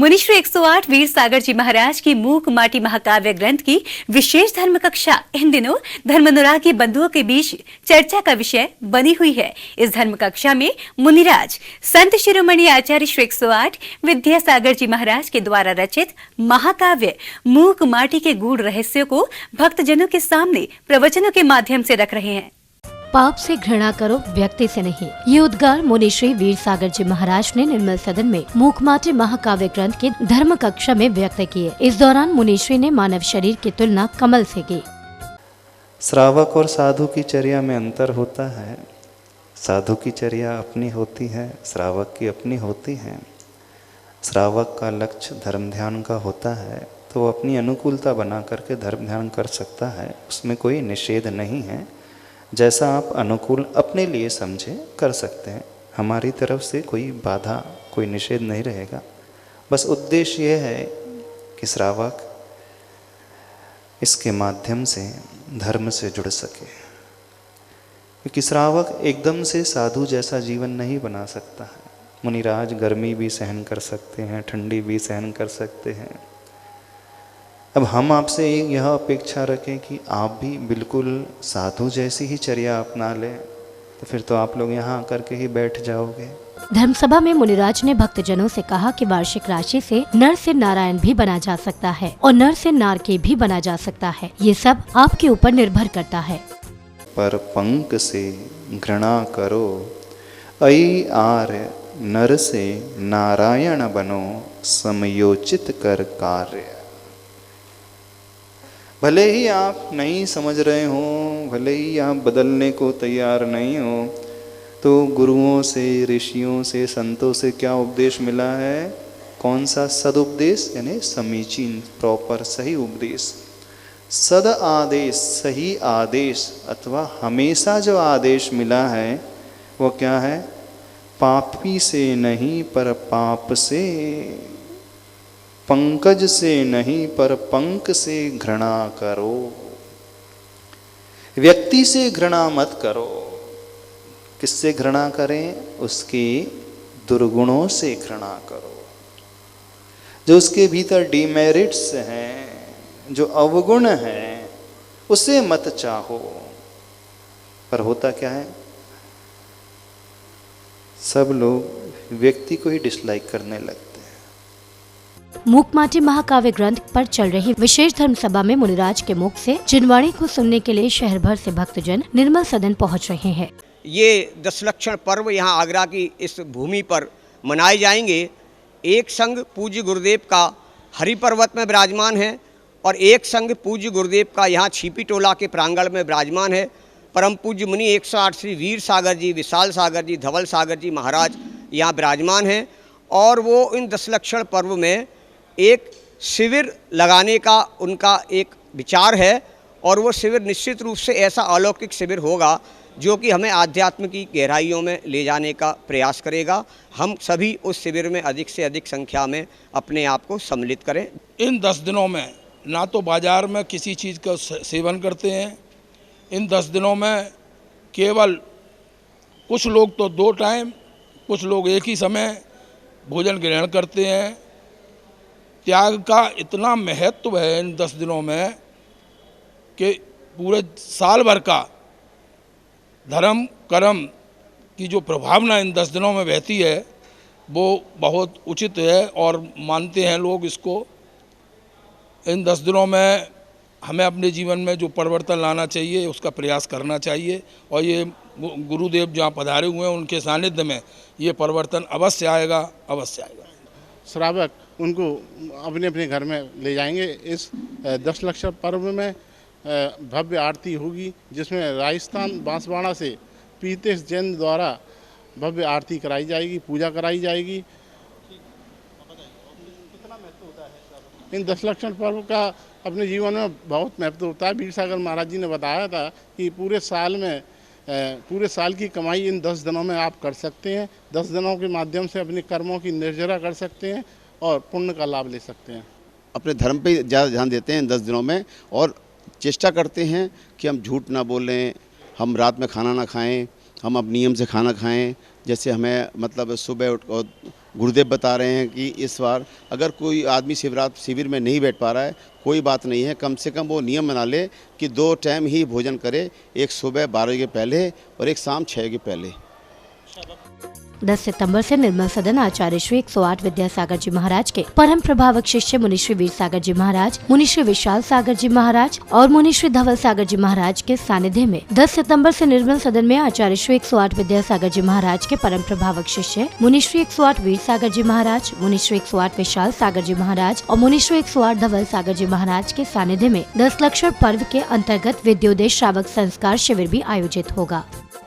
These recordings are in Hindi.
मुनिश्री 108 वीर सागर जी महाराज की मूक माटी महाकाव्य ग्रंथ की विशेष धर्म कक्षा इन दिनों धर्मानुरागी बंधुओं के बीच चर्चा का विषय बनी हुई है। इस धर्म कक्षा में मुनिराज संत शिरोमणि आचार्य श्री 108 विद्यासागर जी महाराज के द्वारा रचित महाकाव्य मूक माटी के गूढ़ रहस्यों को भक्तजनों के सामने प्रवचनों के माध्यम से रख रहे हैं। पाप से घृणा करो, व्यक्ति से नहीं। ये उद्गार मुनिश्री वीर सागर जी महाराज ने निर्मल सदन में मूकमाटी महाकाव्य ग्रंथ के धर्म कक्षा में व्यक्त किए। इस दौरान मुनिश्री ने मानव शरीर की तुलना कमल से की। श्रावक और साधु की चर्या में अंतर होता है। साधु की चर्या अपनी होती है, श्रावक की अपनी होती है। श्रावक का लक्ष्य धर्म ध्यान का होता है, तो वो अपनी अनुकूलता बना करके धर्म ध्यान कर सकता है, उसमें कोई निषेध नहीं है। जैसा आप अनुकूल अपने लिए समझे कर सकते हैं, हमारी तरफ से कोई बाधा कोई निषेध नहीं रहेगा। बस उद्देश्य ये है कि श्रावक इसके माध्यम से धर्म से जुड़ सके, क्योंकि श्रावक एकदम से साधु जैसा जीवन नहीं बना सकता है। मुनिराज गर्मी भी सहन कर सकते हैं, ठंडी भी सहन कर सकते हैं। अब हम आपसे यह अपेक्षा रखें कि आप भी बिल्कुल साधु जैसी ही चर्या अपना लें, तो फिर तो आप लोग यहाँ आकर के ही बैठ जाओगे। धर्मसभा में मुनिराज ने भक्तजनों से कहा कि वार्षिक राशि से नर से नारायण भी बना जा सकता है और नर से नारकेय भी बना जा सकता है। ये सब आपके ऊपर निर्भर करता है। पर पंक से घृणा करो, अई आर्य नर से नारायण बनो, समयोचित कर कार्य। भले ही आप नहीं समझ रहे हो, भले ही आप बदलने को तैयार नहीं हो, तो गुरुओं से, ऋषियों से, संतों से क्या उपदेश मिला है? कौन सा सदुपदेश, यानी समीचीन प्रॉपर सही उपदेश। सद आदेश, सही आदेश अथवा हमेशा जो आदेश मिला है वो क्या है? पापी से नहीं पर पाप से, पंकज से नहीं पर पंक से घृणा करो। व्यक्ति से घृणा मत करो। किससे घृणा करें? उसके दुर्गुणों से घृणा करो। जो उसके भीतर डिमेरिट्स हैं, जो अवगुण हैं, उसे मत चाहो। पर होता क्या है? सब लोग व्यक्ति को ही डिसलाइक करने लगते। मूकमाटी महाकाव्य ग्रंथ पर चल रही विशेष धर्म सभा में मुनिराज के मुख से जिनवाणी को सुनने के लिए शहर भर से भक्तजन निर्मल सदन पहुंच रहे हैं। ये 10 लक्षण पर्व यहाँ आगरा की इस भूमि पर मनाए जाएंगे। एक संग पूज्य गुरुदेव का हरि पर्वत में विराजमान है और एक संग पूज्य गुरुदेव का यहाँ छिपी टोला के प्रांगण में विराजमान है। परम पूज्य मुनि 108 श्री वीर सागर जी, विशाल सागर जी, धवल सागर जी महाराज यहाँ विराजमान हैं और वो इन 10 लक्षण पर्व में एक शिविर लगाने का उनका एक विचार है और वो शिविर निश्चित रूप से ऐसा अलौकिक शिविर होगा जो कि हमें आध्यात्म की गहराइयों में ले जाने का प्रयास करेगा। हम सभी उस शिविर में अधिक से अधिक संख्या में अपने आप को सम्मिलित करें। इन 10 दिनों में ना तो बाज़ार में किसी चीज़ का सेवन करते हैं। इन 10 दिनों में केवल कुछ लोग तो 2 टाइम, कुछ लोग एक ही समय भोजन ग्रहण करते हैं। त्याग का इतना महत्व है इन 10 दिनों में कि पूरे साल भर का धर्म कर्म की जो प्रभावना इन 10 दिनों में बहती है वो बहुत उचित है और मानते हैं लोग इसको। इन 10 दिनों में हमें अपने जीवन में जो परिवर्तन लाना चाहिए उसका प्रयास करना चाहिए और ये गुरुदेव जहाँ पधारे हुए हैं उनके सानिध्य में ये परिवर्तन अवश्य आएगा, अवश्य आएगा। श्रावक उनको अपने अपने घर में ले जाएंगे। इस 10 लक्षण पर्व में भव्य आरती होगी, जिसमें राजस्थान बांसवाड़ा से पीतेश जैन द्वारा भव्य आरती कराई जाएगी, पूजा कराई जाएगी। इन 10 लक्षण पर्व का अपने जीवन में बहुत महत्व होता है। वीर सागर महाराज जी ने बताया था कि पूरे साल की कमाई इन 10 दिनों में आप कर सकते हैं। 10 दिनों के माध्यम से अपने कर्मों की निर्जरा कर सकते हैं और पुण्य का लाभ ले सकते हैं। अपने धर्म पे ज़्यादा ध्यान देते हैं इन 10 दिनों में और चेष्टा करते हैं कि हम झूठ ना बोलें, हम रात में खाना ना खाएं, हम अब नियम से खाना खाएं। जैसे हमें मतलब सुबह उठ गुरुदेव बता रहे हैं कि इस बार अगर कोई आदमी शिवरात्रि शिविर में नहीं बैठ पा रहा है, कोई बात नहीं है, कम से कम वो नियम बना ले कि 2 टाइम ही भोजन करे, एक सुबह 12 बजे के पहले और एक शाम 6 बजे के पहले। 10 सितंबर से निर्मल सदन आचार्य श्री 108 विद्यासागर जी महाराज के परम प्रभावक शिष्य मुनिश्री वीर सागर जी महाराज, मुनिश्री विशाल सागर जी महाराज और मुनिश्री धवल सागर जी महाराज के सानिध्य में 10 सितंबर से निर्मल सदन में आचार्य श्री 108 विद्यासागर जी महाराज के परम प्रभावक शिष्य मुनिश्री 108 वीर सागर जी महाराज, मुनिश्री 108 विशाल सागर जी महाराज और मुनिश्री 108 धवल सागर जी महाराज के सानिध्य में 10 लक्षण पर्व के अंतर्गत विद्योदय श्रावक संस्कार शिविर भी आयोजित होगा।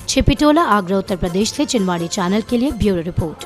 छिपिटोला, आगरा, उत्तर प्रदेश से चिनवाड़ी चैनल के लिए ब्यूरो रिपोर्ट।